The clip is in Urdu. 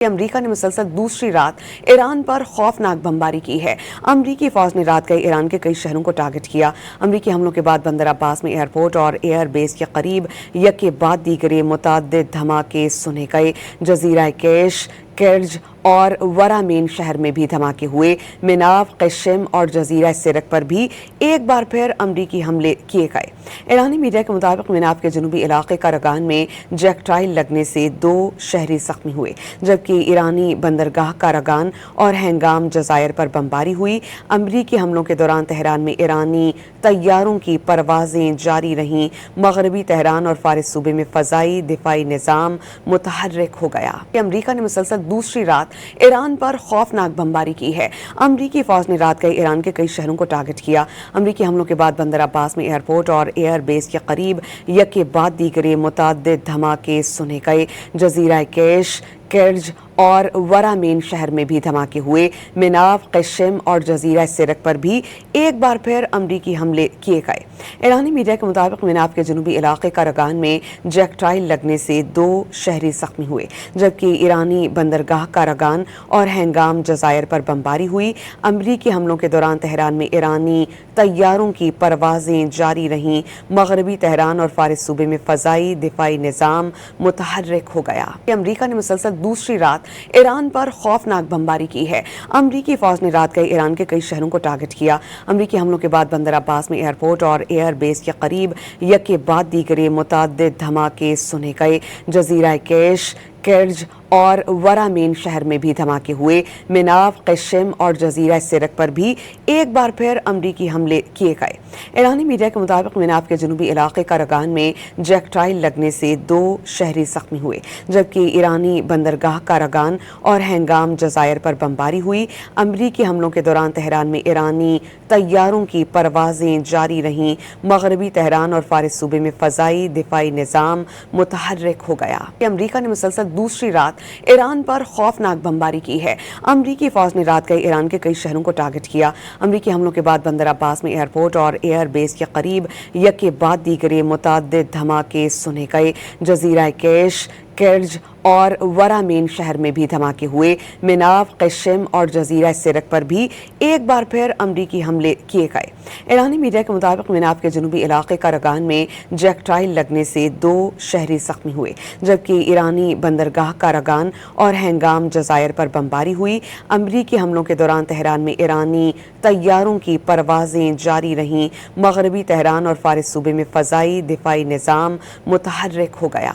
امریکہ نے مسلسل دوسری رات ایران پر خوفناک بمباری کی ہے۔ امریکی فوج نے رات گئے ایران کے کئی شہروں کو ٹارگٹ کیا۔ امریکی حملوں کے بعد بندر عباس میں ایئرپورٹ اور ایئر بیس کے قریب یکے بعد دیگرے متعدد دھماکے سنے گئے۔ جزیرہ کیش، کرج اور ورامین شہر میں بھی دھماکے ہوئے۔ مناف، قشم اور جزیرہ سرک پر بھی ایک بار پھر امریکی حملے کیے گئے۔ ایرانی میڈیا کے مطابق مناف کے جنوبی علاقے کاراگان میں جیکٹائل لگنے سے 2 شہری زخمی ہوئے، جبکہ ایرانی بندرگاہ کاراگان اور ہنگام جزائر پر بمباری ہوئی۔ امریکی حملوں کے دوران تہران میں ایرانی طیاروں کی پروازیں جاری رہیں۔ مغربی تہران اور فارس صوبے میں فضائی دفاعی نظام متحرک ہو گیا۔ امریکہ نے مسلسل دوسری رات ایران پر خوفناک بمباری کی ہے۔ امریکی فوج نے رات گئے ایران کے کئی شہروں کو ٹارگٹ کیا۔ امریکی حملوں کے بعد بندر عباس میں ایئرپورٹ اور ایئر بیس کے قریب یکے بعد دیگرے متعدد دھماکے سنے گئے۔ جزیرہ کیش، کرج اور ورامین شہر میں بھی دھماکے ہوئے۔ مناف، قشم اور جزیرہ سرک پر بھی ایک بار پھر امریکی حملے کیے گئے۔ ایرانی میڈیا کے مطابق مناف کے جنوبی علاقے کاراگان میں جیکٹائل لگنے سے 2 شہری زخمی ہوئے، جبکہ ایرانی بندرگاہ کاراگان اور ہنگام جزائر پر بمباری ہوئی۔ امریکی حملوں کے دوران تہران میں ایرانی طیاروں کی پروازیں جاری رہیں۔ مغربی تہران اور فارس صوبے میں فضائی دفاعی نظام متحرک ہو گیا۔ امریکہ نے مسلسل دوسری رات ایران پر خوفناک بمباری کی ہے۔ امریکی فوج نے رات گئے ایران کے کئی شہروں کو ٹارگٹ کیا۔ امریکی حملوں کے بعد بندر عباس میں ایئرپورٹ اور ایئر بیس کے قریب یکے بعد دیگرے متعدد دھماکے سنے گئے۔ جزیرہ کیش، کرج اور ورامین شہر میں بھی دھماکے ہوئے۔ مناف، قشم اور جزیرہ سرک پر بھی ایک بار پھر امریکی حملے کیے گئے۔ ایرانی میڈیا کے مطابق مناف کے جنوبی علاقے کاراگان میں جیکٹائل لگنے سے 2 شہری زخمی ہوئے، جبکہ ایرانی بندرگاہ کاراگان اور ہنگام جزائر پر بمباری ہوئی۔ امریکی حملوں کے دوران تہران میں ایرانی طیاروں کی پروازیں جاری رہیں۔ مغربی تہران اور فارس صوبے میں فضائی دفاعی نظام متحرک ہو گیا۔ امریکہ نے مسلسل دوسری رات ایران پر خوفناک بمباری کی ہے۔ امریکی فوج نے رات گئے ایران کے کئی شہروں کو ٹارگٹ کیا۔ امریکی حملوں کے بعد بندر عباس میں ایئرپورٹ اور ایئر بیس کے قریب یکے بعد دیگرے متعدد دھماکے سنے گئے۔ جزیرہ کیش، کرج اور ورامین شہر میں بھی دھماکے ہوئے۔ مناف، قشم اور جزیرہ سرک پر بھی ایک بار پھر امریکی حملے کیے گئے۔ ایرانی میڈیا کے مطابق مناف کے جنوبی علاقے کاراگان میں جیکٹائل لگنے سے 2 شہری زخمی ہوئے، جبکہ ایرانی بندرگاہ کاراگان اور ہنگام جزائر پر بمباری ہوئی۔ امریکی حملوں کے دوران تہران میں ایرانی طیاروں کی پروازیں جاری رہیں۔ مغربی تہران اور فارس صوبے میں فضائی دفاعی نظام متحرک ہو گیا۔